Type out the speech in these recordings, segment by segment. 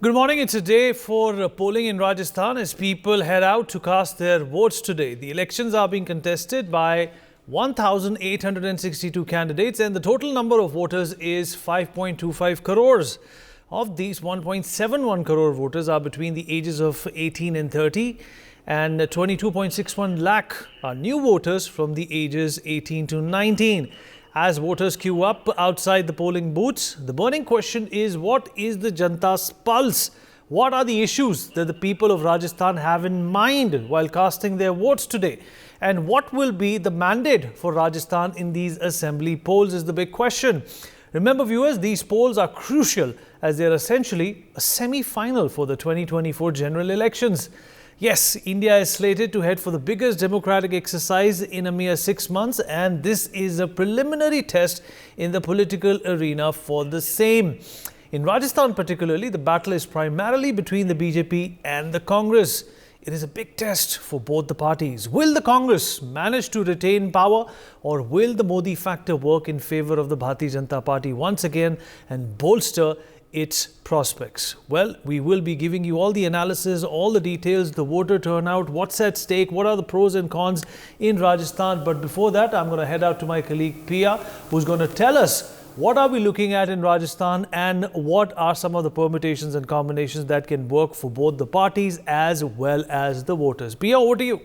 Good morning. It's a day for polling in Rajasthan as people head out to cast their votes today. The elections are being contested by 1,862 candidates and the total number of voters is 5.25 crores. Of these, 1.71 crore voters are between the ages of 18 and 30 and 22.61 lakh are new voters from the ages 18 to 19. As voters queue up outside the polling booths, the burning question is, what is the Janta's pulse? What are the issues that the people of Rajasthan have in mind while casting their votes today? And what will be the mandate for Rajasthan in these assembly polls is the big question. Remember viewers, these polls are crucial as they are essentially a semi-final for the 2024 general elections. Yes, India is slated to head for the biggest democratic exercise in a mere 6 months, and this is a preliminary test in the political arena for the same. In Rajasthan particularly, the battle is primarily between the BJP and the Congress. It is a big test for both the parties. Will the Congress manage to retain power, or will the Modi factor work in favor of the Bharatiya Janata Party once again and bolster its prospects? Well, we will be giving you all the analysis, all the details, the voter turnout, what's at stake, what are the pros and cons in Rajasthan. But before that, I'm going to head out to my colleague Pia, who's going to tell us what are we looking at in Rajasthan and what are some of the permutations and combinations that can work for both the parties as well as the voters. Pia, over to you.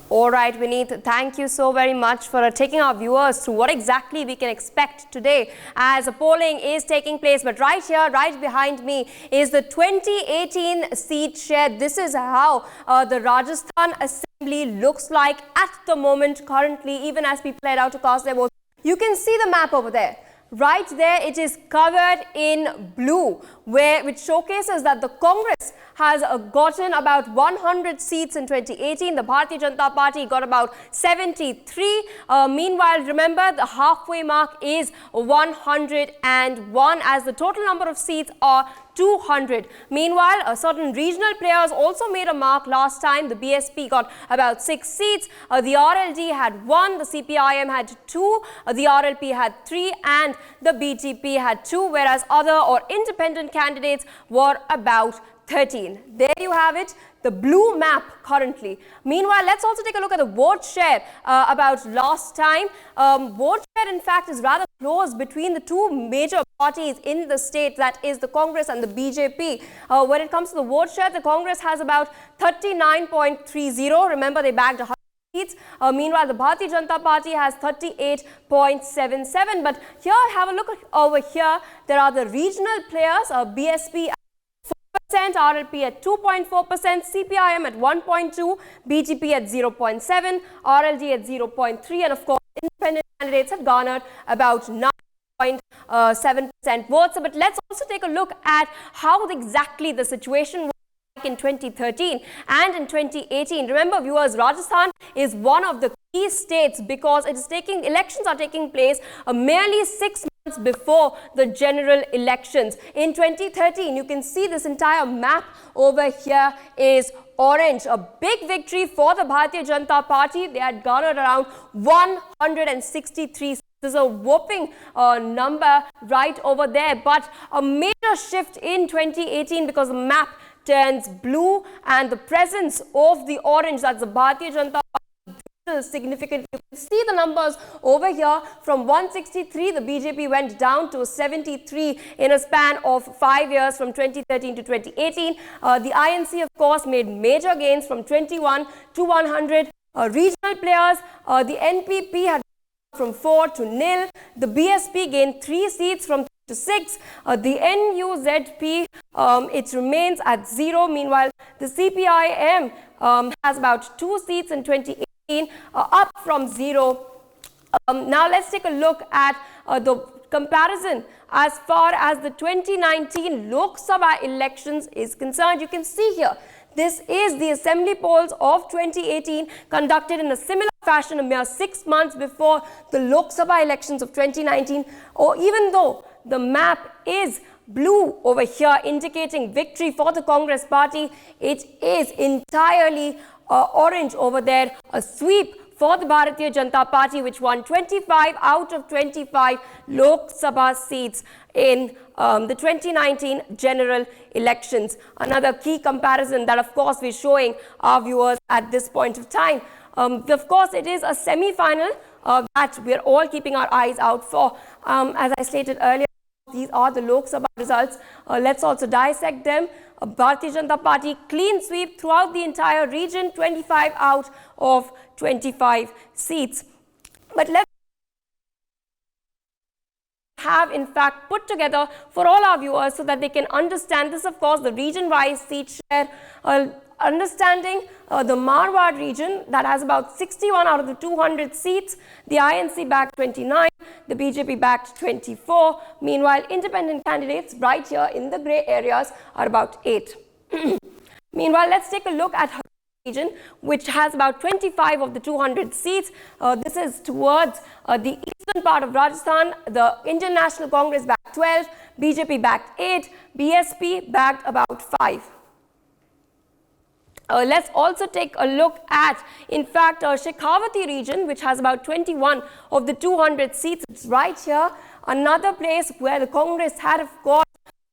All right, Vineet, thank you so very much for taking our viewers through what exactly we can expect today as the polling is taking place. But right here, right behind me is the 2018 seat share. This is how the Rajasthan Assembly looks like at the moment currently, even as people head out to cast their votes. You can see the map over there. Right there, it is covered in blue, which showcases that the Congress has gotten about 100 seats in 2018. The Bharatiya Janata Party got about 73. Meanwhile, remember, the halfway mark is 101 as the total number of seats are 200. Meanwhile, certain regional players also made a mark last time. The BSP got about 6 seats. The RLD had 1, the CPIM had 2, the RLP had 3 and the BJP had 2, whereas other or independent candidates were about 13. There you have it, the blue map currently. Meanwhile, let's also take a look at the vote share about last time. Vote share, in fact, is rather close between the two major parties in the state, that is the Congress and the BJP. When it comes to the vote share, the Congress has about 39.30. Remember, they bagged 100 seats. Meanwhile, the Bharatiya Janata Party has 38.77. But here, have a look over here. There are the regional players, BSP RLP at 2.4%, CPIM at 1.2%, BJP at 0.7%, RLD at 0.3%, and of course, independent candidates have garnered about 9.7% votes. But let's also take a look at how exactly the situation was in 2013 and in 2018. Remember, viewers, Rajasthan is one of the key states because elections are taking place merely 6 months before the general elections. In 2013, you can see this entire map over here is orange. A big victory for the Bharatiya Janata Party. They had garnered around 163 seats. This is a whopping number right over there. But a major shift in 2018 because the map turns blue and the presence of the orange, that's the Bharatiya Janata Party, significantly. You can see the numbers over here. From 163, the BJP went down to 73 in a span of 5 years from 2013 to 2018. The INC, of course, made major gains from 21 to 100. Regional players, the NPP had from 4 to 0. The BSP gained 3 seats from 3 to 6. The NUZP, it remains at 0. Meanwhile, the CPIM has about 2 seats in 2018. Up from 0. Now let's take a look at the comparison as far as the 2019 Lok Sabha elections is concerned. You can see here, this is the assembly polls of 2018 conducted in a similar fashion a mere 6 months before the Lok Sabha elections of 2019. Even though the map is blue over here indicating victory for the Congress party, it is entirely orange over there, a sweep for the Bharatiya Janata Party, which won 25 out of 25 Lok Sabha seats in the 2019 general elections. Another key comparison that, of course, we're showing our viewers at this point of time. Of course, it is a semi-final that we're all keeping our eyes out for. As I stated earlier, these are the Lok Sabha results. Let's also dissect them. Bharatiya Janata Party clean sweep throughout the entire region, 25 out of 25 seats. But let's have in fact put together for all our viewers so that they can understand this, of course, the region-wise seat share. Understanding the Marwar region that has about 61 out of the 200 seats, the INC backed 29, the BJP backed 24. Meanwhile, independent candidates right here in the grey areas are about 8. Meanwhile, let's take a look at her region, which has about 25 of the 200 seats. This is towards the eastern part of Rajasthan. The Indian National Congress backed 12, BJP backed 8, BSP backed about 5. Let's also take a look at, in fact, Shekhawati region, which has about 21 of the 200 seats. It's right here, another place where the Congress had, of course,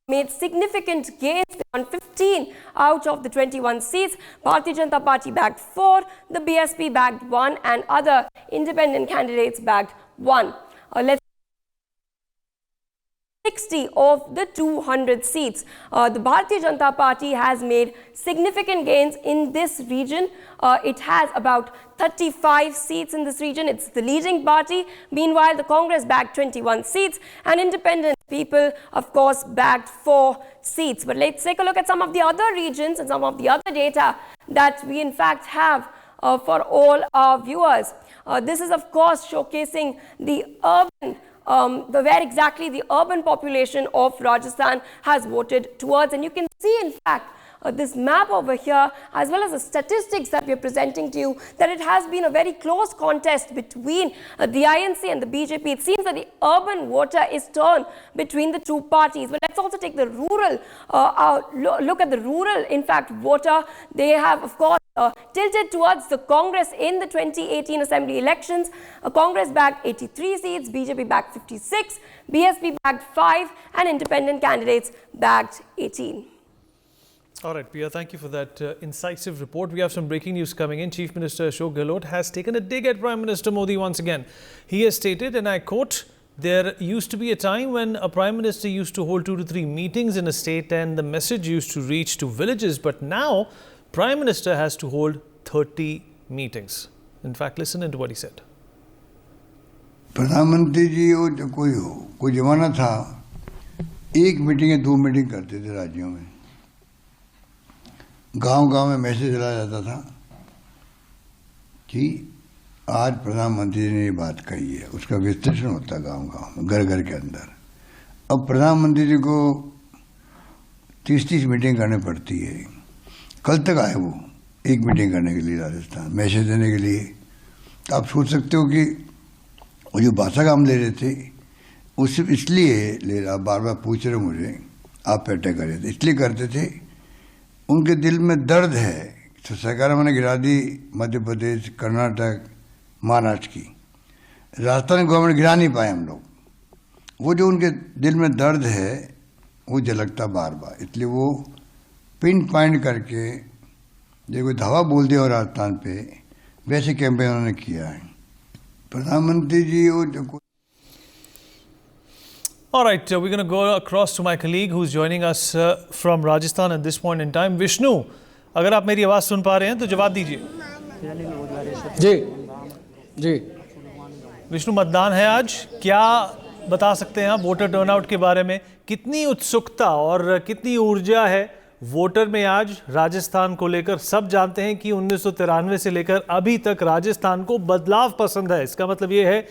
made significant gains on 15 out of the 21 seats. Bharatiya Janata Party bagged 4, the BSP bagged 1, and other independent candidates bagged 1. Let's 60 of the 200 seats. The Bharatiya Janata Party has made significant gains in this region. It has about 35 seats in this region. It's the leading party. Meanwhile, the Congress bagged 21 seats and independent people, of course, bagged 4 seats. But let's take a look at some of the other regions and some of the other data that we in fact have for all our viewers. This is, of course, showcasing the urban where exactly the urban population of Rajasthan has voted towards. And you can see, in fact, this map over here, as well as the statistics that we are presenting to you, that it has been a very close contest between the INC and the BJP. It seems that the urban voter is torn between the two parties. But let's also take the rural, look at the rural, in fact, voter. They have, of course, tilted towards the Congress in the 2018 assembly elections. Congress bagged 83 seats, BJP bagged 56, BSP bagged 5, and independent candidates bagged 18. All right, Priya, thank you for that incisive report. We have some breaking news coming in. Chief Minister Ashok Gehlot has taken a dig at Prime Minister Modi once again. He has stated, and I quote, "There used to be a time when a Prime Minister used to hold 2 to 3 meetings in a state and the message used to reach to villages. But now, Prime Minister has to hold 30 meetings." In fact, listen into what he said. प्रधानमंत्री जी वो जो कोई जमाना था, एक meeting या 2 meeting करते थे राज्यों में। गांव-गांव में मैसेज चला जाता था कि आज प्रधानमंत्री ने ये बात कही है, उसका विश्लेषण होता गांव-गांव में, घर-घर के अंदर। अब प्रधानमंत्री जी को 30-30 मीटिंग करनी पड़ती है। कल तक आए वो एक मीटिंग करने के लिए राजस्थान, मैसेज देने के लिए। तो आप सोच सकते हो कि वो जो भाषा का हम ले रहे थे, वो सिर्फ इसलिए ले रहा, बार बार पूछ रहे मुझे, आप पे अटैक कर रहे थे, इसलिए करते थे उनके दिल में दर्द है। तो सरकार मैंने गिरा दी मध्य प्रदेश, कर्नाटक, महाराष्ट्र की। राजस्थान गवर्नमेंट गिरा नहीं पाए हम लोग। वो जो उनके दिल में दर्द है वो झलकता बार बार, इसलिए वो पिन पॉइंट करके जो कोई धावा बोल दिया और राजस्थान पे, वैसे कैंपेन उन्होंने किया है। प्रधानमंत्री जी वो जो All right, we're going to go across to my colleague who's joining us from Rajasthan at this point in time. Vishnu, अगर आप मेरी आवाज़ सुन पा रहे हैं तो जवाब दीजिए। जी जी विष्णु, मतदान है आज, क्या बता सकते हैं आप वोटर टर्नआउट के बारे में? कितनी उत्सुकता और कितनी ऊर्जा है वोटर में आज राजस्थान को लेकर? सब जानते हैं कि 1993 से लेकर अभी तक राजस्थान को बदलाव पसंद है। इसका मतलब ये है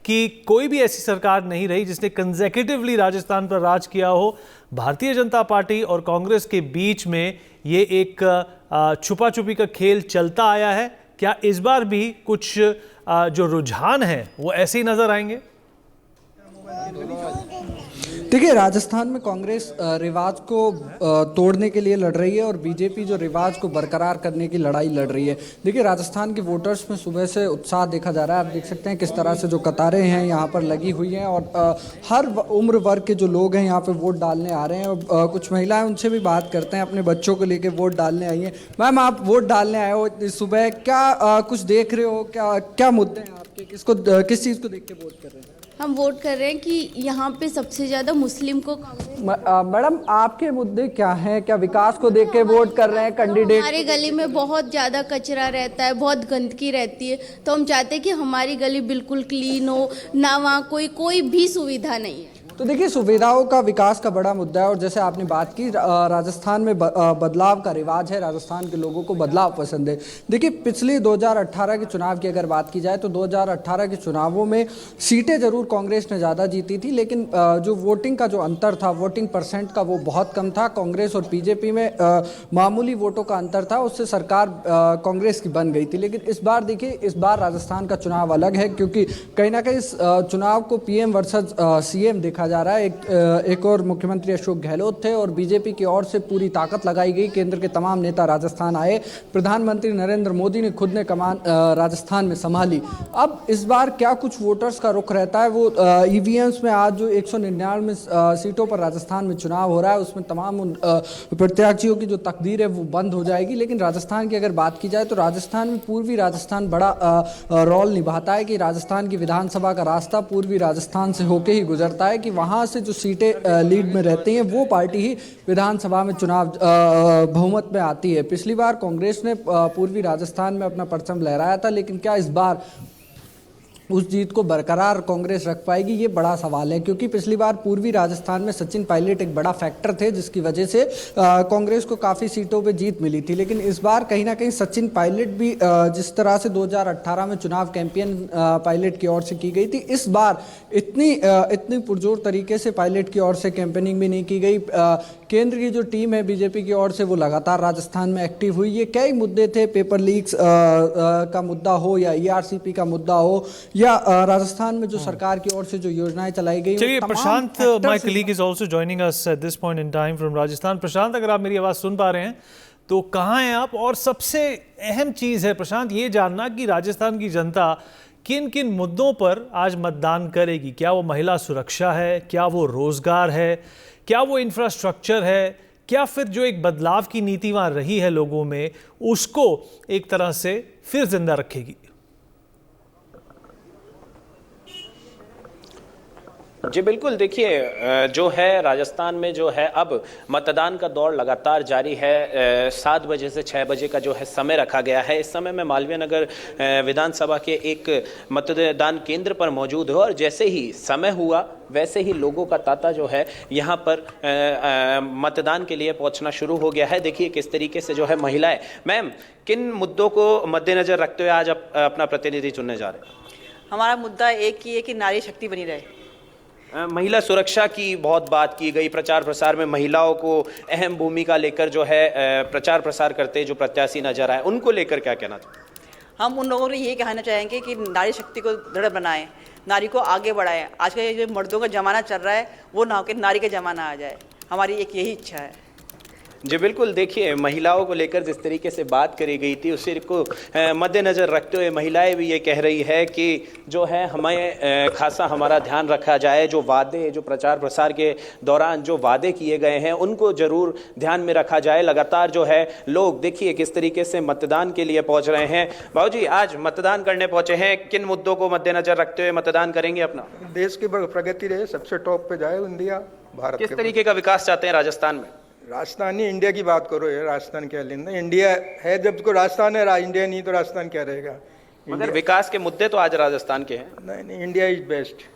कि कोई भी ऐसी सरकार नहीं रही जिसने कंसेक्यूटिवली राजस्थान पर राज किया हो। भारतीय जनता पार्टी और कांग्रेस के बीच में ये एक छुपा छुपी का खेल चलता आया है। क्या इस बार भी कुछ जो रुझान है वो ऐसे ही नजर आएंगे? देखिए, राजस्थान में कांग्रेस रिवाज को तोड़ने के लिए लड़ रही है और बीजेपी जो रिवाज को बरकरार करने की लड़ाई लड़ रही है। देखिए, राजस्थान के वोटर्स में सुबह से उत्साह देखा जा रहा है। आप देख सकते हैं किस तरह से जो कतारें हैं यहाँ पर लगी हुई हैं और हर उम्र वर्ग के जो लोग हैं यहाँ पे वोट डालने आ रहे हैं। और कुछ महिलाएं, उनसे भी बात करते हैं, अपने बच्चों को लेके वोट डालने आई हैं। मैम, आप वोट डालने आए हो इतनी सुबह, क्या कुछ देख रहे हो, क्या मुद्दे हैं आपके, किस चीज़ को देख के वोट कर रहे हैं? हम वोट कर रहे हैं कि यहाँ पे सबसे ज़्यादा मुस्लिम को मैडम, आपके मुद्दे क्या हैं? क्या विकास को देख के वोट कर रहे हैं कैंडिडेट? हमारे गली में बहुत ज़्यादा कचरा रहता है, बहुत गंदगी रहती है, तो हम चाहते हैं कि हमारी गली बिल्कुल क्लीन हो, ना वहाँ कोई भी सुविधा नहीं है। तो देखिए, सुविधाओं का विकास का बड़ा मुद्दा है और जैसे आपने बात की, राजस्थान में बदलाव का रिवाज है, राजस्थान के लोगों को बदलाव पसंद है। देखिए, पिछले 2018 के चुनाव की अगर बात की जाए तो 2018 के चुनावों में सीटें जरूर कांग्रेस ने ज़्यादा जीती थी, लेकिन जो वोटिंग का जो अंतर था, वोटिंग परसेंट का, वो बहुत कम था। कांग्रेस और बीजेपी में मामूली वोटों का अंतर था, उससे सरकार कांग्रेस की बन गई थी। लेकिन इस बार देखिए, इस बार राजस्थान का चुनाव अलग है, क्योंकि कहीं ना कहीं इस चुनाव को पीएम वर्सेस सीएम देखा जा रहा है। एक और मुख्यमंत्री अशोक गहलोत थे और बीजेपी की ओर से पूरी ताकत लगाई गई। केंद्र के तमाम नेता राजस्थान आए, प्रधानमंत्री नरेंद्र मोदी ने खुद ने कमान राजस्थान में संभाली। अब इस बार क्या कुछ वोटर्स का रुख रहता है, वो ईवीएम्स में आज जो 199 सीटों पर राजस्थान में चुनाव हो रहा है, उसमें तमाम प्रत्याशियों की जो तकदीर है वो बंद हो जाएगी। लेकिन राजस्थान की अगर बात की जाए तो राजस्थान में पूर्वी राजस्थान बड़ा रोल निभाता है कि राजस्थान की विधानसभा का रास्ता पूर्वी राजस्थान से होकर ही गुजरता है, कि वहाँ से जो सीटें लीड में रहती हैं वो पार्टी ही विधानसभा में चुनाव बहुमत में आती है। पिछली बार कांग्रेस ने पूर्वी राजस्थान में अपना परचम लहराया था, लेकिन क्या इस बार उस जीत को बरकरार कांग्रेस रख पाएगी, ये बड़ा सवाल है। क्योंकि पिछली बार पूर्वी राजस्थान में सचिन पायलट एक बड़ा फैक्टर थे, जिसकी वजह से कांग्रेस को काफ़ी सीटों पे जीत मिली थी। लेकिन इस बार कहीं ना कहीं सचिन पायलट भी जिस तरह से 2018 में चुनाव कैंपेन पायलट की ओर से की गई थी, इस बार इतनी पुरजोर तरीके से पायलट की ओर से कैंपेनिंग भी नहीं की गई। केंद्र की जो टीम है बीजेपी की ओर से, वो लगातार राजस्थान में एक्टिव हुई। ये कई मुद्दे थे, पेपर लीक्स का मुद्दा हो या ईआरसीपी का मुद्दा हो या राजस्थान में जो सरकार की ओर से जो योजनाएं चलाई गई। चलिए, Prashant, my colleague is also joining us at this point in time from Rajasthan. Prashant, अगर आप मेरी आवाज़ सुन पा रहे हैं तो कहाँ हैं आप? और सबसे अहम चीज़ है प्रशांत ये जानना कि राजस्थान की जनता किन किन मुद्दों पर आज मतदान करेगी। क्या वो महिला सुरक्षा है, क्या वो रोजगार है, क्या वो इंफ्रास्ट्रक्चर है, क्या फिर जो एक बदलाव की नीति वहाँ रही है लोगों में, उसको एक तरह से फिर जिंदा रखेगी? जी बिल्कुल, देखिए जो है राजस्थान में जो है अब मतदान का दौर लगातार जारी है। 7 बजे से 6 बजे का जो है समय रखा गया है। इस समय मैं मालवीय नगर विधानसभा के एक मतदान केंद्र पर मौजूद हूँ और जैसे ही समय हुआ वैसे ही लोगों का तांता जो है यहाँ पर मतदान के लिए पहुँचना शुरू हो गया है। देखिए किस तरीके से जो है महिलाएं। मैम, किन मुद्दों को मद्देनजर रखते हुए आज अपना प्रतिनिधि चुनने जा रहे हैं? हमारा मुद्दा एक ही है कि नारी शक्ति बनी रहे। महिला सुरक्षा की बहुत बात की गई। प्रचार प्रसार में महिलाओं को अहम भूमिका लेकर जो है प्रचार प्रसार करते जो प्रत्याशी नजर आए, उनको लेकर क्या कहना चाहिए? हम उन लोगों को ये कहना चाहेंगे कि नारी शक्ति को दृढ़ बनाएं, नारी को आगे बढ़ाएं। आज का ये जो मर्दों का ज़माना चल रहा है वो ना होकर नारी का ज़माना आ जाए, हमारी एक यही इच्छा है। जी बिल्कुल, देखिए महिलाओं को लेकर जिस तरीके से बात करी गई थी उसी को मद्देनज़र रखते हुए महिलाएं भी ये कह रही है कि जो है हमें खासा हमारा ध्यान रखा जाए। जो वादे, जो प्रचार प्रसार के दौरान जो वादे किए गए हैं उनको ज़रूर ध्यान में रखा जाए। लगातार जो है लोग देखिए किस तरीके से मतदान के लिए पहुंच रहे हैं। बाबूजी, आज मतदान करने पहुंचे हैं, किन मुद्दों को मद्देनज़र रखते हुए मतदान करेंगे अपना? देश की प्रगति रहे, सबसे टॉप पे जाए इंडिया, भारत। किस तरीके का विकास चाहते हैं राजस्थान में? राजस्थान ही, इंडिया की बात करो यार, राजस्थान क्या लेना? इंडिया है जब को राजस्थान है, इंडिया नहीं तो राजस्थान क्या रहेगा? मगर विकास के मुद्दे तो आज राजस्थान के हैं। नहीं, इंडिया इज बेस्ट।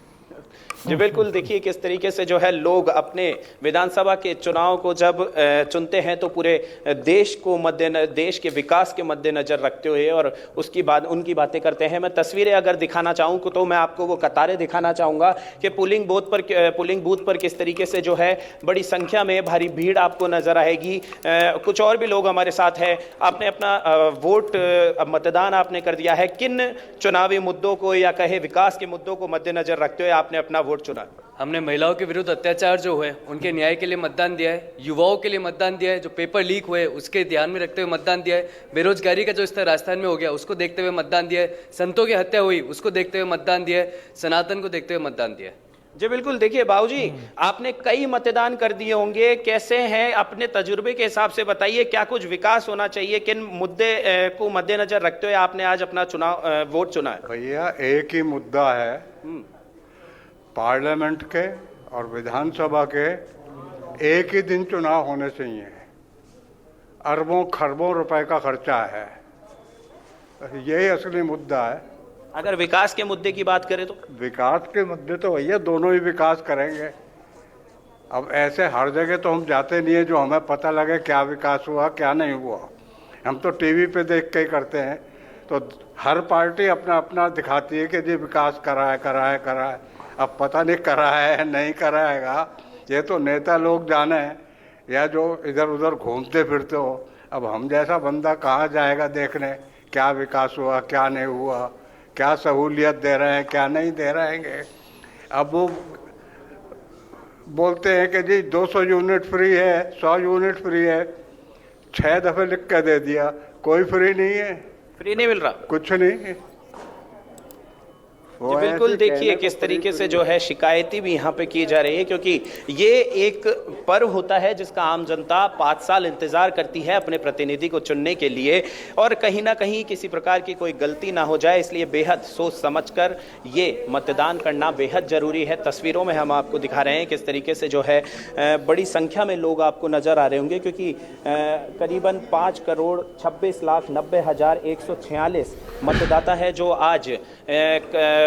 जी बिल्कुल, देखिए किस तरीके से जो है लोग अपने विधानसभा के चुनाव को जब चुनते हैं तो पूरे देश को देश के विकास के मद्देनजर रखते हुए और उसकी बात उनकी बातें करते हैं। मैं तस्वीरें अगर दिखाना चाहूँ तो मैं आपको वो कतारें दिखाना चाहूँगा कि पोलिंग बूथ पर किस तरीके से जो है बड़ी संख्या में भारी भीड़ आपको नजर आएगी। कुछ और भी लोग हमारे साथ हैं। आपने अपना वोट मतदान आपने कर दिया है, किन चुनावी मुद्दों को या कहे विकास के मुद्दों को मद्देनजर रखते हुए आपने अपना वोट चुना? हमने महिलाओं के विरुद्ध अत्याचार जो हुए उनके न्याय के लिए मतदान दिया है, युवाओं के लिए मतदान दिया है, जो पेपर लीक हुए उसके ध्यान में रखते हुए मतदान दिया है, बेरोजगारी का जो स्तर राजस्थान में हो गया उसको देखते हुए मतदान दिया है, संतों की हत्या हुई उसको देखते हुए मतदान दिया है, सनातन को देखते हुए मतदान दिया है। जी बिल्कुल, देखिए बाबूजी, आपने कई मतदान कर दिए होंगे, कैसे हैं अपने तजुर्बे के हिसाब से बताइए, क्या कुछ विकास होना चाहिए, किन मुद्दे को मद्देनजर रखते हुए आपने आज अपना वोट चुना है? भैया एक ही मुद्दा है, पार्लियामेंट के और विधानसभा के एक ही दिन चुनाव होने चाहिए। अरबों खरबों रुपए का खर्चा है, यही असली मुद्दा है। अगर विकास के मुद्दे की बात करें तो विकास के मुद्दे तो भैया दोनों ही विकास करेंगे। अब ऐसे हर जगह तो हम जाते नहीं है जो हमें पता लगे क्या विकास हुआ क्या नहीं हुआ, हम तो टीवी पे देख के ही करते हैं। तो हर पार्टी अपना अपना दिखाती है कि जी विकास करा है। अब पता नहीं करा है नहीं कराएगा, ये तो नेता लोग जाने या जो इधर उधर घूमते फिरते हो। अब हम जैसा बंदा कहाँ जाएगा देखने क्या विकास हुआ क्या नहीं हुआ, क्या सहूलियत दे रहे हैं क्या नहीं दे रहेंगे। अब वो बोलते हैं कि जी 200 यूनिट फ्री है, 100 यूनिट फ्री है, 6 दफे लिख के दे दिया, कोई फ्री नहीं है, फ्री नहीं मिल रहा कुछ नहीं। जी बिल्कुल, देखिए किस तरीके से जो है शिकायतें भी यहाँ पे की जा रही है, क्योंकि ये एक पर्व होता है जिसका आम जनता 5 साल इंतजार करती है अपने प्रतिनिधि को चुनने के लिए, और कहीं ना कहीं किसी प्रकार की कोई गलती ना हो जाए, इसलिए बेहद सोच समझकर ये मतदान करना बेहद जरूरी है। तस्वीरों में हम आपको दिखा रहे हैं किस तरीके से जो है बड़ी संख्या में लोग आपको नजर आ रहे होंगे, क्योंकि करीबन 5,96,90,146 मतदाता है जो आज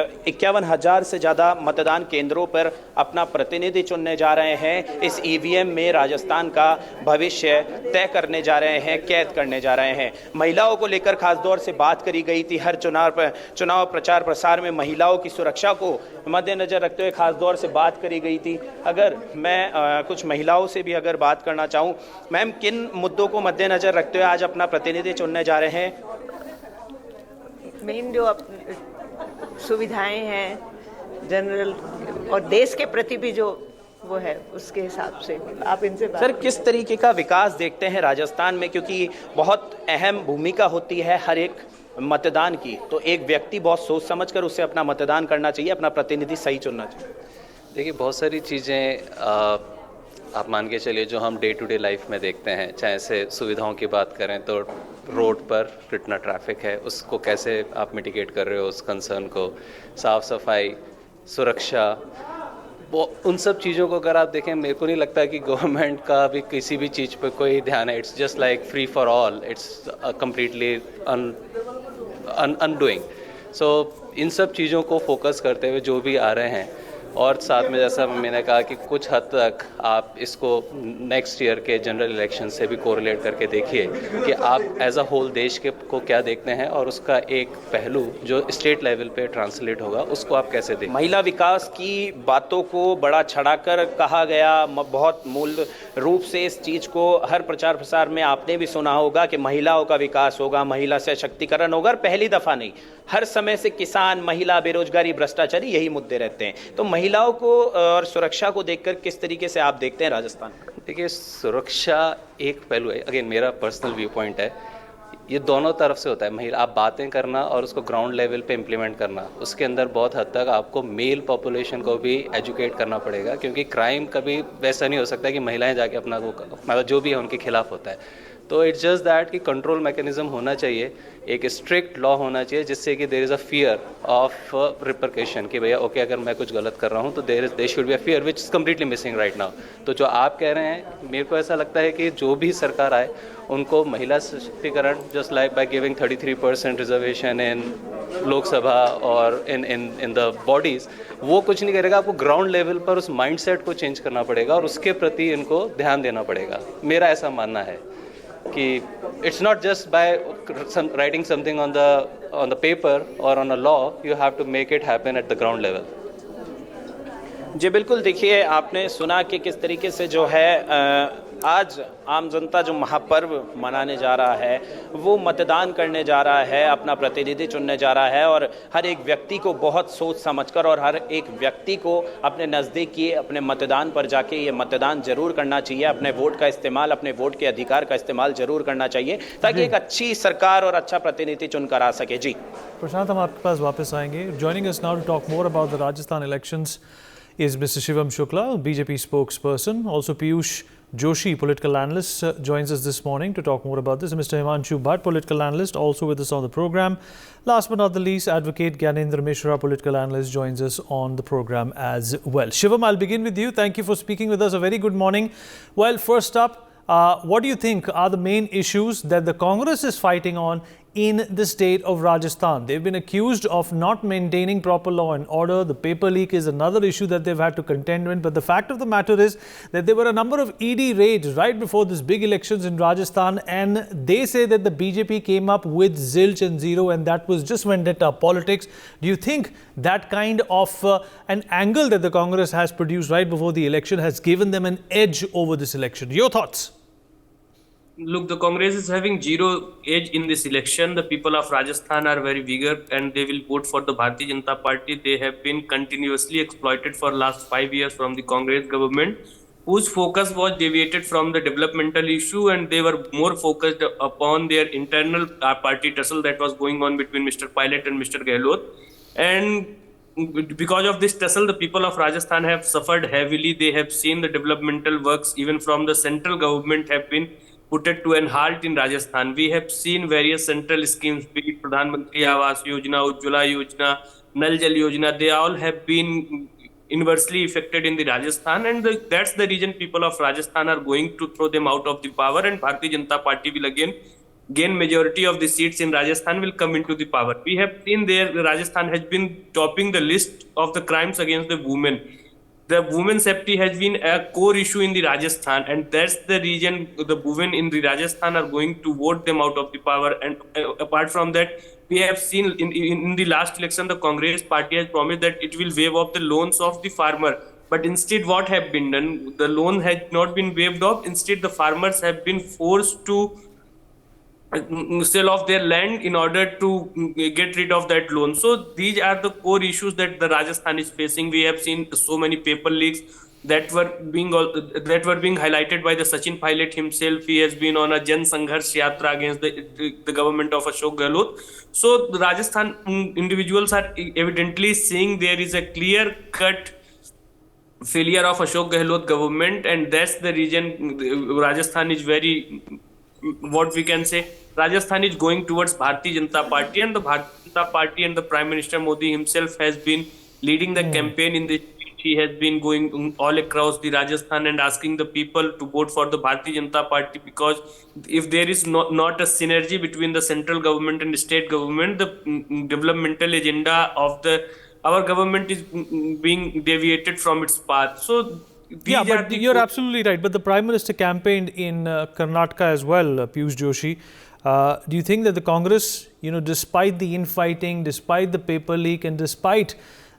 51,000 से ज़्यादा मतदान केंद्रों पर अपना प्रतिनिधि चुनने जा रहे हैं। इस ईवीएम में राजस्थान का भविष्य तय करने जा रहे हैं, कैद करने जा रहे हैं। महिलाओं को लेकर खास तौर से बात करी गई थी। हर चुनाव प्रचार प्रसार में महिलाओं की सुरक्षा को मद्देनजर रखते हुए खास तौर से बात करी गई थी। अगर मैं कुछ महिलाओं से भी अगर बात करना चाहूँ, मैम किन मुद्दों को मद्देनजर रखते हुए आज अपना प्रतिनिधि चुनने जा रहे हैं? मेन जो सुविधाएं हैं जनरल और देश के प्रति भी जो वो है उसके हिसाब से आप इनसे सर किस तरीके का विकास देखते हैं राजस्थान में, क्योंकि बहुत अहम भूमिका होती है हर एक मतदान की, तो एक व्यक्ति बहुत सोच समझकर उससे अपना मतदान करना चाहिए, अपना प्रतिनिधि सही चुनना चाहिए। देखिए बहुत सारी चीज़ें आप मान के चलिए जो हम डे टू डे लाइफ में देखते हैं, चाहे से सुविधाओं की बात करें तो रोड पर कितना ट्रैफिक है उसको कैसे आप मिटिगेट कर रहे हो, उस कंसर्न को, साफ़ सफाई, सुरक्षा, वो उन सब चीज़ों को अगर आप देखें, मेरे को नहीं लगता कि गवर्नमेंट का भी किसी भी चीज़ पर कोई ध्यान है। It's just like free for all, it's completely undoing. So इन सब चीज़ों को फोकस करते हुए जो भी आ रहे हैं, और साथ में जैसा मैंने कहा कि कुछ हद तक आप इसको नेक्स्ट ईयर के जनरल इलेक्शन से भी कोरिलेट करके देखिए कि आप एज अ होल देश के को क्या देखते हैं, और उसका एक पहलू जो स्टेट लेवल पे ट्रांसलेट होगा उसको आप कैसे देखें। महिला विकास की बातों को बड़ा छड़ाकर कहा गया, बहुत मूल रूप से इस चीज़ को हर प्रचार प्रसार में आपने भी सुना होगा कि महिलाओं का विकास होगा, महिला सशक्तिकरण होगा, और पहली दफ़ा नहीं, हर समय से किसान, महिला, बेरोजगारी, भ्रष्टाचारी यही मुद्दे रहते हैं। तो महिलाओं को और सुरक्षा को देखकर किस तरीके से आप देखते हैं राजस्थान? देखिए सुरक्षा एक पहलू है, अगेन मेरा पर्सनल व्यू पॉइंट है, ये दोनों तरफ से होता है। महिला आप बातें करना और उसको ग्राउंड लेवल पे इम्प्लीमेंट करना, उसके अंदर बहुत हद तक आपको मेल पॉपुलेशन को भी एजुकेट करना पड़ेगा, क्योंकि क्राइम कभी वैसा नहीं हो सकता कि महिलाएं जाके अपना वो मतलब जो भी है उनके खिलाफ होता है। तो इट्स जस्ट दैट कि कंट्रोल मैकेनिज्म होना चाहिए, एक स्ट्रिक्ट लॉ होना चाहिए जिससे कि there is a fear of repercussion कि भैया ओके अगर मैं कुछ गलत कर रहा हूँ तो there should be a fear which is completely missing right now. तो जो आप कह रहे हैं, मेरे को ऐसा लगता है कि जो भी सरकार आए उनको महिला सशक्तिकरण just like by giving 33% reservation इन लोकसभा और इन द बॉडीज़, वो कुछ नहीं करेगा। आपको ग्राउंड लेवल पर उस माइंडसेट को चेंज करना पड़ेगा और उसके प्रति इनको ध्यान देना पड़ेगा। मेरा ऐसा मानना है कि it's not just by writing something on the paper or on a law, you have to make it happen at the ground level. जी बिल्कुल, देखिए आपने सुना कि किस तरीके से जो है आज आम जनता जो महापर्व मनाने जा रहा है, वो मतदान करने जा रहा है, अपना प्रतिनिधि चुनने जा रहा है और हर एक व्यक्ति को बहुत सोच समझकर और हर एक व्यक्ति को अपने नज़दीक की अपने मतदान पर जाके ये मतदान जरूर करना चाहिए। अपने वोट का इस्तेमाल, अपने वोट के अधिकार का इस्तेमाल जरूर करना चाहिए ताकि एक अच्छी सरकार और अच्छा प्रतिनिधि चुनकर आ सके। जी प्रशांत, हम आपके पास वापस आएंगे। Joining us now to talk more about the Rajasthan elections is Mr. Shivam Shukla, BJP spokesperson. Also, Piyush Joshi, political analyst, joins us this morning to talk more about this. Mr. Himanshu Bhatt, political analyst, also with us on the program. Last but not the least, Advocate Gyanendra Mishra, political analyst, joins us on the program as well. Shivam, I'll begin with you. Thank you for speaking with us. A very good morning. Well, first up, what do you think are the main issues that the Congress is fighting on in the state of Rajasthan? They've been accused of not maintaining proper law and order. The paper leak is another issue that they've had to contend with. But the fact of the matter is that there were a number of ED raids right before this big elections in Rajasthan, and they say that the BJP came up with zilch and zero, and that was just vendetta politics. Do you think that kind of an angle that the Congress has produced right before the election has given them an edge over this election? Your thoughts? Look, the Congress is having zero edge in this election. The people of Rajasthan are very eager and they will vote for the Bharatiya Janata Party. They have been continuously exploited for last 5 years from the Congress government, whose focus was deviated from the developmental issue, and they were more focused upon their internal party tussle that was going on between Mr. Pilot and Mr. Gehlot. And because of this tussle, the people of Rajasthan have suffered heavily. They have seen the developmental works even from the central government have been put it to an halt in Rajasthan. We have seen various central schemes, be it Pradhan Mantri Awas Yojana, Ujjwala Yojana, Nal Jal Yojana, they all have been inversely affected in the Rajasthan, and that's the reason people of Rajasthan are going to throw them out of the power, and Bharatiya Janata Party will again gain majority of the seats in Rajasthan, will come into the power. We have seen there Rajasthan has been topping the list of the crimes against the women. The women's safety has been a core issue in the Rajasthan, and that's the reason the women in the Rajasthan are going to vote them out of the power. And apart from that, we have seen in the last election, the Congress party has promised that it will waive off the loans of the farmer. But instead, what have been done? The loan has not been waived off. Instead, the farmers have been forced to sell off their land in order to get rid of that loan. So these are the core issues that the Rajasthan is facing. We have seen so many paper leaks that were being highlighted by the Sachin Pilot himself. He has been on a Jan Sangharsh Yatra against the government of Ashok Gehlot. So the Rajasthan individuals are evidently saying there is a clear cut failure of Ashok Gehlot government, and that's the reason Rajasthan is very, what we can say, Rajasthan is going towards Bharatiya Janata Party, and the Bharatiya Janata Party and the Prime Minister Modi himself has been leading the campaign in this. He has been going all across the Rajasthan and asking the people to vote for the Bharatiya Janata Party, because if there is not a synergy between the central government and the state government, the developmental agenda of our government is being deviated from its path. So yeah, but you're absolutely right. But the Prime Minister campaigned in Karnataka as well, Piyush Joshi. Do you think that the Congress, despite the infighting, despite the paper leak, and despite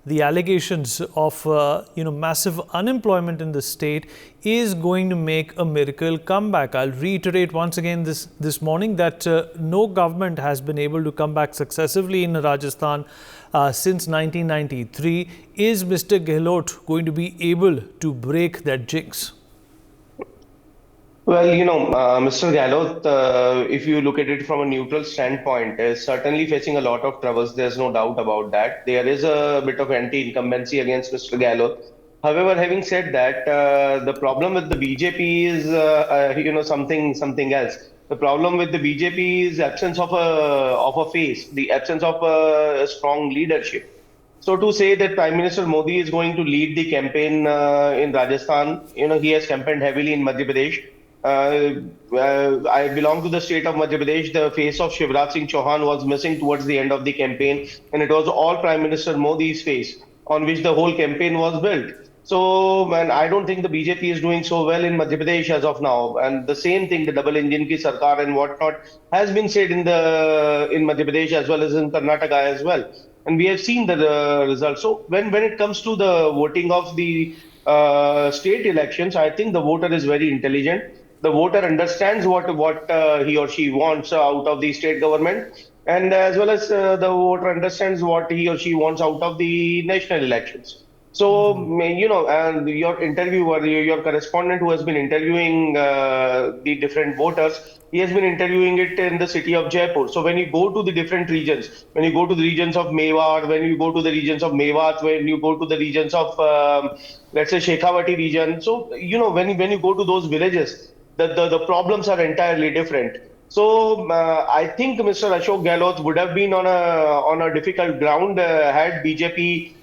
the allegations of massive unemployment in the state, is going to make a miracle comeback? I'll reiterate once again this morning that no government has been able to come back successively in Rajasthan since 1993. Is Mr. Gehlot going to be able to break that jinx? Well, Mr. Gehlot, if you look at it from a neutral standpoint, is certainly facing a lot of troubles. There's no doubt about that. There is a bit of anti-incumbency against Mr. Gehlot. However, having said that, the problem with the BJP is, something else. The problem with the BJP is absence of a face, the absence of a strong leadership. So to say that Prime Minister Modi is going to lead the campaign in Rajasthan, he has campaigned heavily in Madhya Pradesh. I belong to the state of Madhya Pradesh. The face of Shivraj Singh Chauhan was missing towards the end of the campaign, and it was all Prime Minister Modi's face on which the whole campaign was built. So, man, I don't think the BJP is doing so well in Madhya Pradesh as of now. And the same thing, the double engine ki sarkar and whatnot, has been said in Madhya Pradesh as well as in Karnataka as well. And we have seen the results. So when it comes to the voting of the state elections, I think the voter is very intelligent. the voter understands what he or she wants out of the state government, and as well as the voter understands what he or she wants out of the national elections. So, and your interviewer, your correspondent who has been interviewing the different voters, he has been interviewing it in the city of Jaipur. So when you go to the different regions, when you go to the regions of Mewar, when you go to the regions of Mewat, when you go to the regions of, let's say, Shekhawati region, so, when you go to those villages, the problems are entirely different. So I think Mr. Ashok Gehlot would have been on a difficult ground had BJP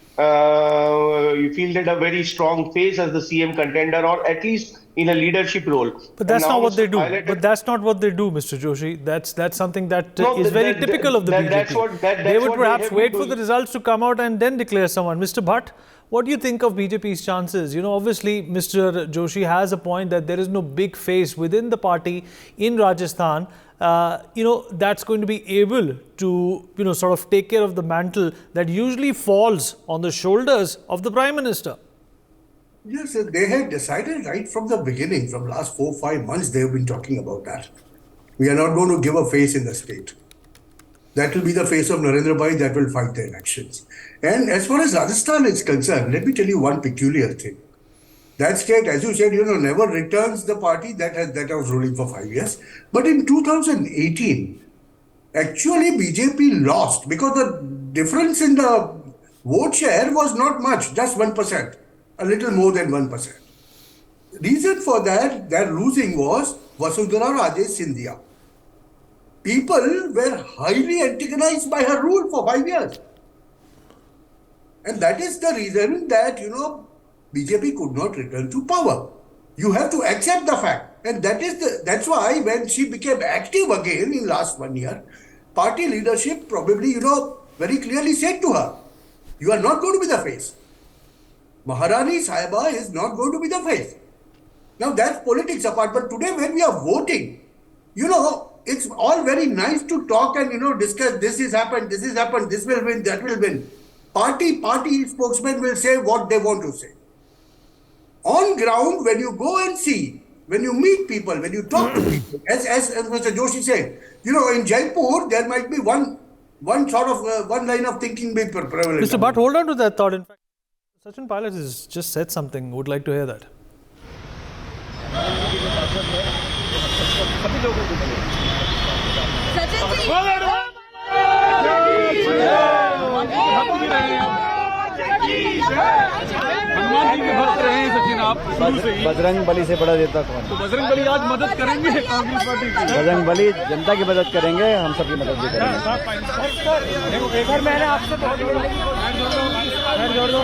fielded a very strong face as the CM contender, or at least in a leadership role. But that's not what they do. But that's not what they do, Mr. Joshi. That's something that is very typical of the BJP. They would perhaps wait for the results to come out and then declare someone. Mr. Bhatt, what do you think of BJP's chances? Obviously, Mr. Joshi has a point that there is no big face within the party in Rajasthan, that's going to be able to, sort of take care of the mantle that usually falls on the shoulders of the Prime Minister. Yes, they had decided right from the beginning, from last 4-5 months, they have been talking about that. We are not going to give a face in the state. That will be the face of Narendra Bhai that will fight the elections. And as far as Rajasthan is concerned, let me tell you one peculiar thing. That state, as you said, never returns the party that was ruling for 5 years. But in 2018, actually BJP lost because the difference in the vote share was not much, just 1%, a little more than 1%. Reason for that, their losing was Vasundhara Raje Scindia. People were highly antagonized by her rule for 5 years. And that is the reason that, BJP could not return to power. You have to accept the fact. And that's why when she became active again in last 1 year, party leadership probably, very clearly said to her, you are not going to be the face. Maharani Sahiba is not going to be the face. Now that's politics apart. But today when we are voting, it's all very nice to talk and, discuss this has happened, this will win, that will win. Party spokesmen will say what they want to say. On ground, when you go and see, when you meet people, when you talk to people, as Mr. Joshi said, in Jaipur, there might be one line of thinking be prevalent. Mr. Bhatt, hold on to that thought. In fact, Sachin Pilot has just said something. Would like to hear that. Hanuman ji के भक्त रहे हैं सचिन आप शुरू से ही। बजरंग बली से बड़ा देवता कौन? तो बजरंग बली आज मदद करेंगे कांग्रेस पार्टी की। बजरंग बली जनता की मदद करेंगे, हम सबकी मदद भी करेंगे। एक बार मैंने आपसे चलो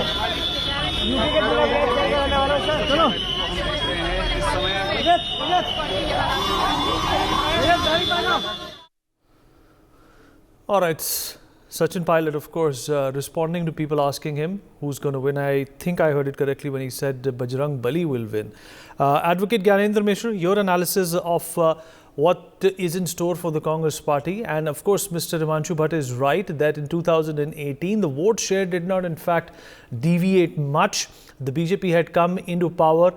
All right. Sachin Pilot, of course, responding to people asking him who's going to win. I think I heard it correctly when he said Bajrang Bali will win. Advocate Gyanendra Mishra, your analysis of what is in store for the Congress party. And of course, Mr. Himanshu Bhatt is right that in 2018, the vote share did not in fact deviate much. The BJP had come into power,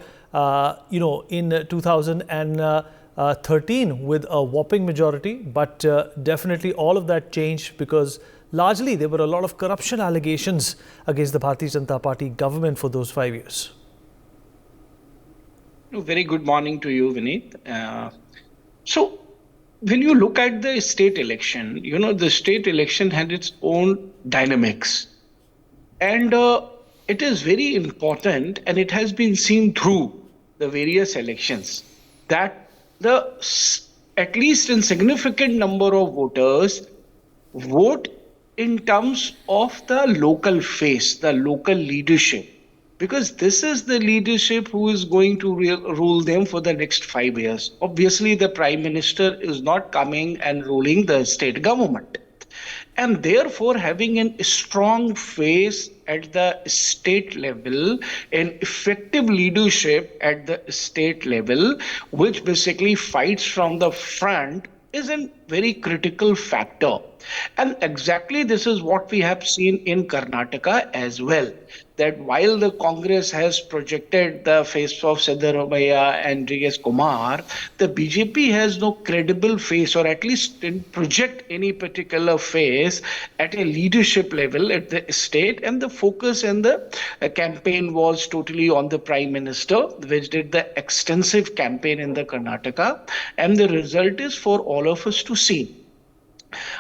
in 2013 with a whopping majority. But definitely all of that changed because largely there were a lot of corruption allegations against the Bharatiya Janata Party government for those 5 years. Very good morning to you, Vineet. So when you look at the state election, the state election had its own dynamics. And it is very important, and it has been seen through the various elections, that at least a significant number of voters vote in terms of the local face, the local leadership. Because this is the leadership who is going to rule them for the next 5 years. Obviously, the Prime Minister is not coming and ruling the state government. And therefore, having a strong face at the state level, an effective leadership at the state level, which basically fights from the front, is a very critical factor. And exactly this is what we have seen in Karnataka as well. that while the Congress has projected the face of Siddaramaiah and D.S. Kumar, the BJP has no credible face, or at least didn't project any particular face at a leadership level at the state. And the focus in the campaign was totally on the Prime Minister, which did the extensive campaign in the Karnataka. And the result is for all of us to see.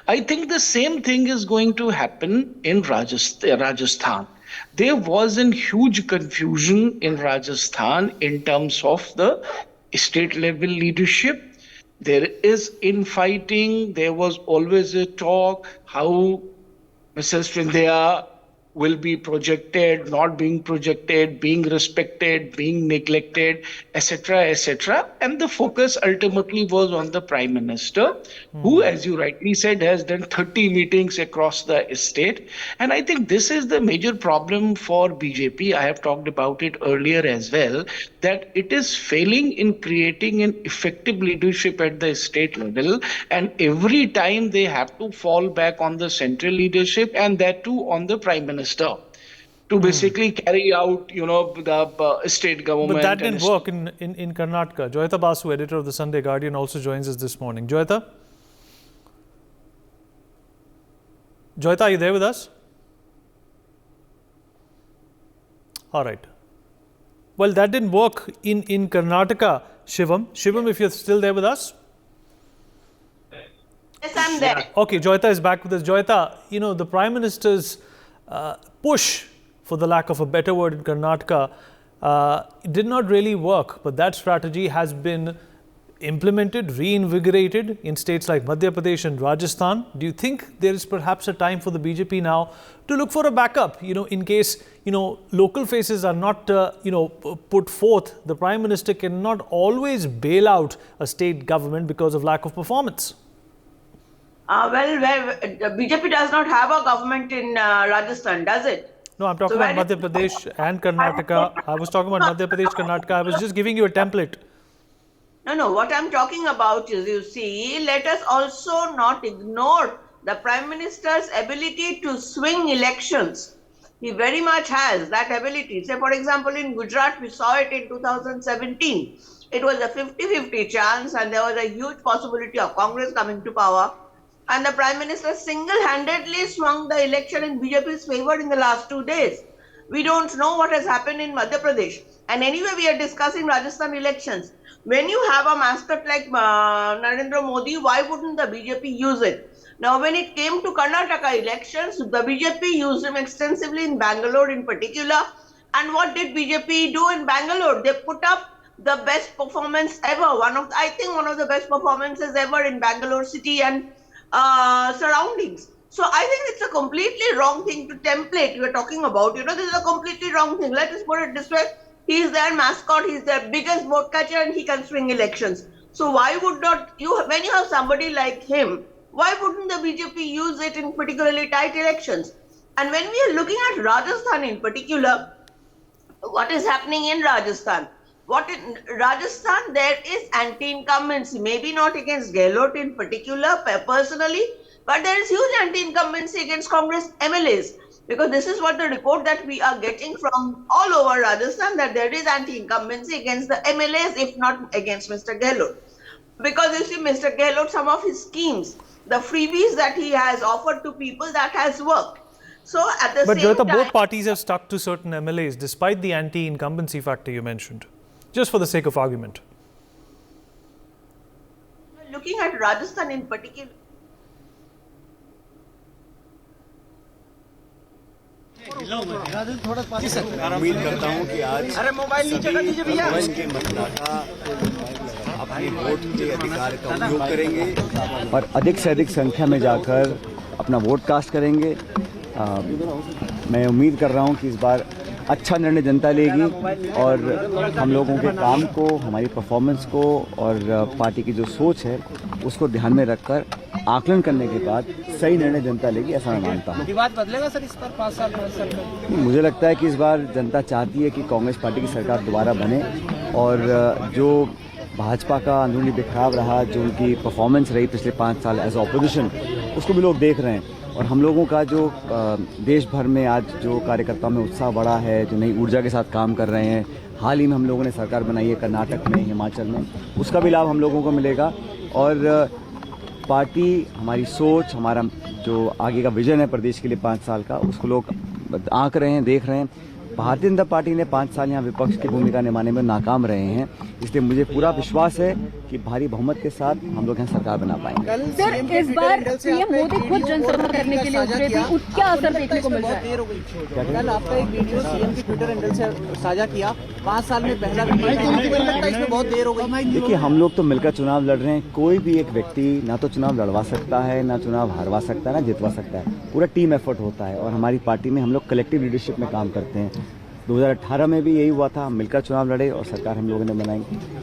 I think the same thing is going to happen in Rajasthan. There was a huge confusion in Rajasthan in terms of the state level leadership. There is infighting. There was always a talk how Mrs. Scindia will be projected, not being projected, being respected, being neglected, etc., etc. And the focus ultimately was on the Prime Minister, who, as you rightly said, has done 30 meetings across the state. And I think this is the major problem for BJP. I have talked about it earlier as well, that it is failing in creating an effective leadership at the state level. And every time they have to fall back on the central leadership, and that too on the Prime Minister, to basically carry out, the state government. But that didn't work in Karnataka. Joyita Basu, editor of the Sunday Guardian, also joins us this morning. Joyita? Joyita, are you there with us? All right. Well, that didn't work in Karnataka, Shivam. Shivam, if you're still there with us? Yes, I'm there. Okay, Joyita is back with us. Joyita, the Prime Minister's push, for the lack of a better word, in Karnataka did not really work. But that strategy has been implemented, reinvigorated in states like Madhya Pradesh and Rajasthan. Do you think there is perhaps a time for the BJP now to look for a backup, in case, local faces are not, put forth? The Prime Minister cannot always bail out a state government because of lack of performance. BJP does not have a government in Rajasthan, does it? No, I'm talking about Madhya Pradesh and Karnataka. I was talking about Madhya Pradesh, Karnataka. I was just giving you a template. No, what I'm talking about is, you see, let us also not ignore the Prime Minister's ability to swing elections. He very much has that ability. Say, for example, in Gujarat, we saw it in 2017. It was a 50-50 chance, and there was a huge possibility of Congress coming to power. And the Prime Minister single-handedly swung the election in BJP's favor in the last 2 days. We don't know what has happened in Madhya Pradesh. And anyway, we are discussing Rajasthan elections. When you have a master like Narendra Modi, why wouldn't the BJP use it? Now, when it came to Karnataka elections, the BJP used him extensively in Bangalore in particular. And what did BJP do in Bangalore? They put up the best performance ever. I think one of the best performances ever in Bangalore city and surroundings. So I think it's a completely wrong thing to template you are talking about. This is a completely wrong thing. Let us put it this way. He is their mascot, he is their biggest vote catcher, and he can swing elections. So why would not you, when you have somebody like him, why wouldn't the BJP use it in particularly tight elections? And when we are looking at Rajasthan in particular, what is happening in Rajasthan? Rajasthan, there is anti-incumbency, maybe not against Gehlot in particular, personally, but there is huge anti-incumbency against Congress MLAs. Because this is what the report that we are getting from all over Rajasthan, that there is anti-incumbency against the MLAs, if not against Mr. Gehlot. Because you see, Mr. Gehlot, some of his schemes, the freebies that he has offered to people, that has worked. So at the same time, both parties have stuck to certain MLAs, despite the anti-incumbency factor you mentioned, just for the sake of argument. Looking at Rajasthan in particular, उम्मीद करता हूं कि आज सभी के मतदाता अपने vote के अधिकार का उपयोग करेंगे और अधिक से अधिक संख्या में जाकर अपना वोट कास्ट करेंगे। मैं उम्मीद कर रहा हूं कि इस बार अच्छा निर्णय जनता लेगी और हम लोगों के काम को, हमारी परफॉर्मेंस को और पार्टी की जो सोच है उसको ध्यान में रखकर आकलन करने के बाद सही निर्णय जनता लेगी, ऐसा मैं मानता हूँ। विवाद बदलेगा सर इस पर 5 साल? मुझे लगता है कि इस बार जनता चाहती है कि कांग्रेस पार्टी की सरकार दोबारा बने और जो भाजपा का अंदरूनी बिखराव रहा, जो उनकी परफॉर्मेंस रही पिछले 5 साल एज ऑपोजिशन, उसको भी लोग देख रहे हैं। और हम लोगों का जो देश भर में आज जो कार्यकर्ताओं में उत्साह बढ़ा है, जो नई ऊर्जा के साथ काम कर रहे हैं, हाल ही में हम लोगों ने सरकार बनाई है कर्नाटक में, हिमाचल में, उसका भी लाभ हम लोगों को मिलेगा। और पार्टी, हमारी सोच, हमारा जो आगे का विजन है प्रदेश के लिए 5 साल का, उसको लोग आंक रहे हैं, देख रहे हैं। भारतीय जनता पार्टी ने 5 साल यहाँ विपक्ष की भूमिका निभाने में नाकाम रहे हैं, इसलिए मुझे पूरा विश्वास है कि भारी बहुमत के साथ हम लोग यहाँ सरकार बना पाएंगे। सर, इस बार पीएम मोदी खुद जनसभा करने के लिए उतरे थे, क्या असर देखने को मिल रहा है? कल आपका एक वीडियो सीएम के ट्विटर हैंडल से साझा किया, 5 साल में पहला वीडियो, इसमें बहुत देर हो गई। देखिए, हम लोग तो मिलकर चुनाव लड़ रहे हैं। कोई भी एक व्यक्ति ना तो चुनाव लड़वा सकता है, ना चुनाव हारवा सकता है, ना जितवा सकता है। पूरा टीम एफर्ट होता है और हमारी पार्टी में हम लोग कलेक्टिव लीडरशिप में काम करते हैं। 2018 में भी यही हुआ था, हम मिलकर चुनाव लड़े और सरकार हम लोगों ने बनाई।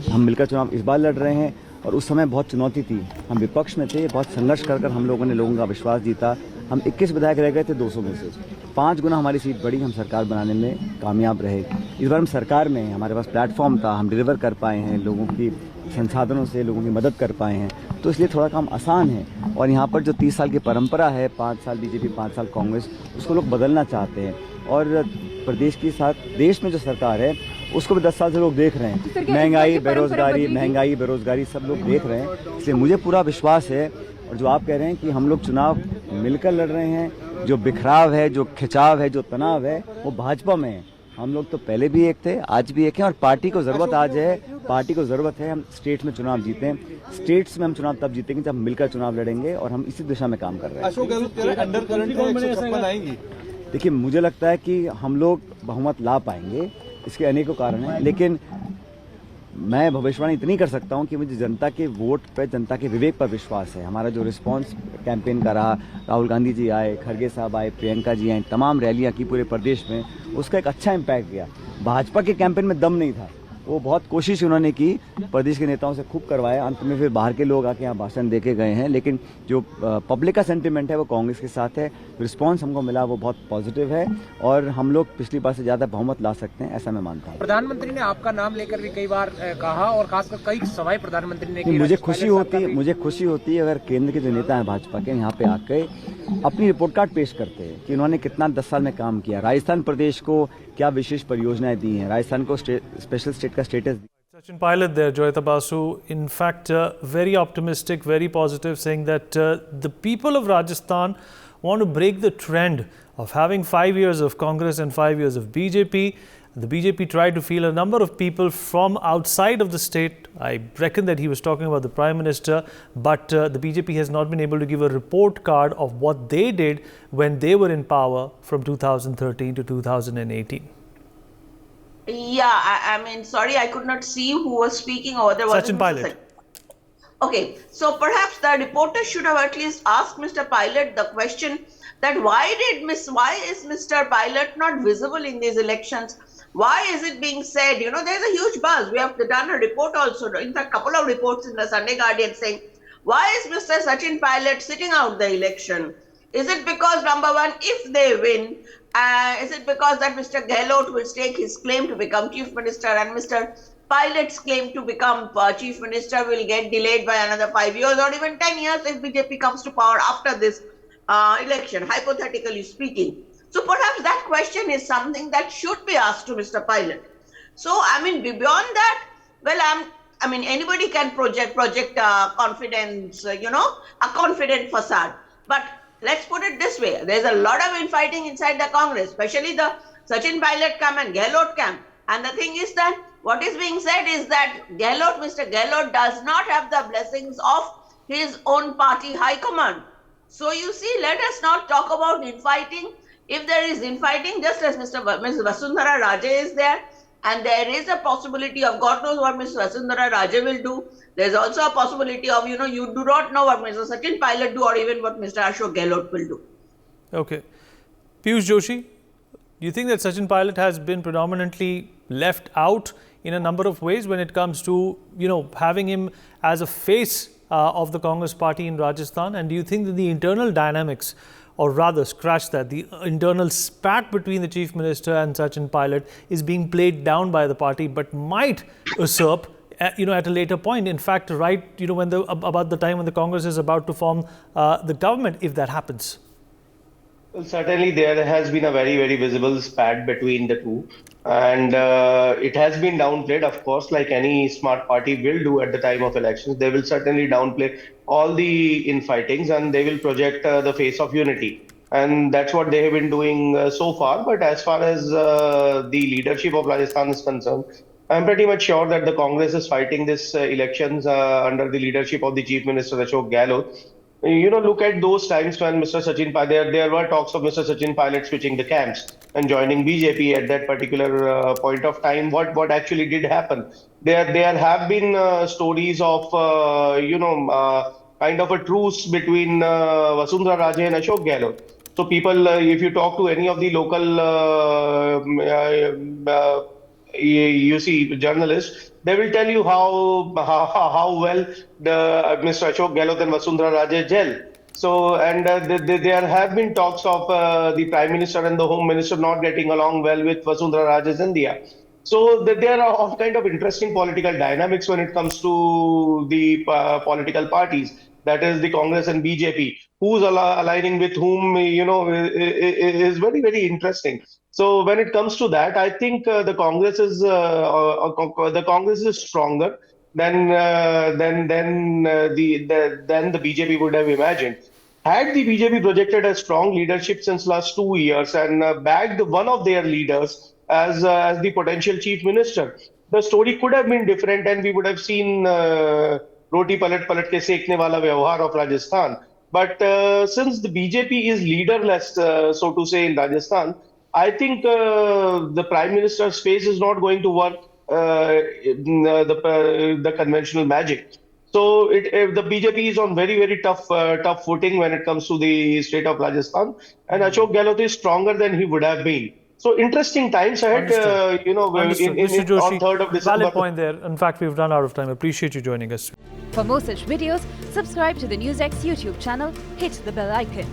हम मिलकर चुनाव इस बार लड़ रहे हैं और उस समय बहुत चुनौती थी, हम विपक्ष में थे, बहुत संघर्ष कर हम लोगों ने लोगों का विश्वास जीता। हम 21 विधायक रह गए थे 200 में से, 5 गुना हमारी सीट बढ़ी, हम सरकार बनाने में कामयाब रहे। इस बार हम सरकार में, हमारे पास प्लेटफॉर्म था, हम डिलीवर कर पाए हैं, लोगों की संसाधनों से लोगों की मदद कर पाए हैं, तो इसलिए थोड़ा काम आसान है। और यहाँ पर जो 30 साल की परंपरा है, 5 साल बीजेपी 5 साल कांग्रेस, उसको लोग बदलना चाहते हैं। और प्रदेश के साथ देश में जो सरकार है उसको भी 10 साल से लोग देख रहे हैं। महंगाई, बेरोजगारी सब लोग देख रहे हैं, इसलिए मुझे पूरा विश्वास है। और जो आप कह रहे हैं कि हम लोग चुनाव मिलकर लड़ रहे हैं, जो बिखराव है, जो खिंचाव है, जो तनाव है, वो भाजपा में है। हम लोग तो पहले भी एक थे, आज भी एक हैं, और पार्टी को ज़रूरत आज है, पार्टी को ज़रूरत है हम स्टेट्स में चुनाव जीतें। स्टेट्स में हम चुनाव तब जीतेंगे जब मिलकर चुनाव लड़ेंगे, और हम इसी दिशा में काम कर रहे हैं। अशोक गहलोत अंडर करंट आएंगी। देखिए, मुझे लगता है कि हम लोग बहुमत ला पाएंगे, इसके अनेकों कारण हैं, लेकिन मैं भविष्यवाणी इतनी कर सकता हूं कि मुझे जनता के वोट पर, जनता के विवेक पर विश्वास है। हमारा जो रिस्पांस कैंपेन का रहा, राहुल गांधी जी आए, खड़गे साहब आए, प्रियंका जी आए, तमाम रैलियां की पूरे प्रदेश में, उसका एक अच्छा इम्पैक्ट गया। भाजपा के कैंपेन में दम नहीं था, वो बहुत कोशिश उन्होंने की, प्रदेश के नेताओं से खूब करवाया, अंत में फिर बाहर के लोग आके यहाँ भाषण दे के गए हैं, लेकिन जो पब्लिक का सेंटिमेंट है वो कांग्रेस के साथ है। रिस्पांस हमको मिला वो बहुत पॉजिटिव है, और हम लोग पिछली बार से ज़्यादा बहुमत ला सकते हैं, ऐसा मैं मानता हूँ। प्रधानमंत्री ने आपका नाम लेकर भी कई बार कहा, और खासकर कई सभाएं प्रधानमंत्री ने की। मुझे खुशी होती है अगर केंद्र के जो नेता हैं भाजपा के, यहाँ पे आके अपनी रिपोर्ट कार्ड पेश करते हैं कि उन्होंने कितना 10 साल में काम किया, राजस्थान प्रदेश को क्या विशेष परियोजनाएं दी हैं, राजस्थान को स्पेशल स्टेट का status. Sachin Pilot there, Joyita Basu, in fact very optimistic, very positive, saying that the people of Rajasthan want to break the trend of having 5 years of Congress and 5 years of BJP. The BJP tried to field a number of people from outside of the state. I reckon that he was talking about the Prime Minister, but the BJP has not been able to give a report card of what they did when they were in power from 2013 to 2018. Yeah, I mean, sorry, I could not see who was speaking over there. Sachin Pilot. Okay, so perhaps the reporter should have at least asked Mr. Pilot the question that why is Mr. Pilot not visible in these elections? Why is it being said, you know, there's a huge buzz. We have done a report also, in fact, a couple of reports in the Sunday Guardian saying, why is Mr. Sachin Pilot sitting out the election? Is it because, number one, if they win, is it because that Mr. Gehlot will stake his claim to become Chief Minister, and Mr. Pilot's claim to become Chief Minister will get delayed by another 5 years or even 10 years if BJP comes to power after this election, hypothetically speaking? So perhaps that question is something that should be asked to Mr. Pilot. So, I mean, beyond that, well, I mean, anybody can project confidence, you know, a confident facade. But let's put it this way, there's a lot of infighting inside the Congress, especially the Sachin Pilot camp and Gehlot camp. And the thing is that what is being said is that Mr. Gehlot does not have the blessings of his own party high command. So you see, let us not talk about infighting. If there is infighting, just as Ms. Vasundhara Raje is there, and there is a possibility of God knows what Ms. Vasundhara Raje will do. There's also a possibility of, you know, you do not know what Mr. Sachin Pilot do or even what Mr. Ashok Gehlot will do. Okay. Piyush Joshi, do you think that Sachin Pilot has been predominantly left out in a number of ways when it comes to, you know, having him as a face of the Congress party in Rajasthan? And do you think that the internal dynamics, or rather scratch that, the internal spat between the Chief Minister and Sachin Pilot is being played down by the party but might usurp at a later point. In fact, right, when about the time when the Congress is about to form the government, if that happens. Well, certainly there has been a very, very visible spat between the two. And it has been downplayed, of course, like any smart party will do at the time of elections. They will certainly downplay all the infightings and they will project the face of unity. And that's what they have been doing so far. But as far as the leadership of Rajasthan is concerned, I'm pretty much sure that the Congress is fighting this elections under the leadership of the Chief Minister Ashok Gehlot. Look at those times when Mr. Sachin Pilot, there were talks of Mr. Sachin Pilot switching the camps and joining BJP at that particular point of time. What actually did happen? There have been stories of, kind of a truce between Vasundhara Raje and Ashok Gehlot. So people, if you talk to any of the local you see journalists, they will tell you how well the Mr. Ashok Gehlot and Vasundhara Raje gel. So, and there have been talks of the Prime Minister and the Home Minister not getting along well with Vasundhara Raje's India. So there are all kind of interesting political dynamics when it comes to the political parties. That is the Congress and BJP. Who's aligning with whom, is very, very interesting. So when it comes to that, I think the Congress is stronger than the BJP would have imagined. Had the BJP projected a strong leadership since last 2 years and bagged one of their leaders as the potential chief minister, the story could have been different, and we would have seen roti palat ke sekne wala vyavhar of Rajasthan. But since the BJP is leaderless, so to say, in Rajasthan, I think the Prime Minister's face is not going to work the conventional magic. So the BJP is on very, very tough footing when it comes to the state of Rajasthan, and Ashok Gehlot is stronger than he would have been. So interesting times ahead, Mr. Joshi, on 3rd of December. Valid point there. In fact, we've run out of time. Appreciate you joining us. For more such videos, subscribe to the NewsX YouTube channel, hit the bell icon.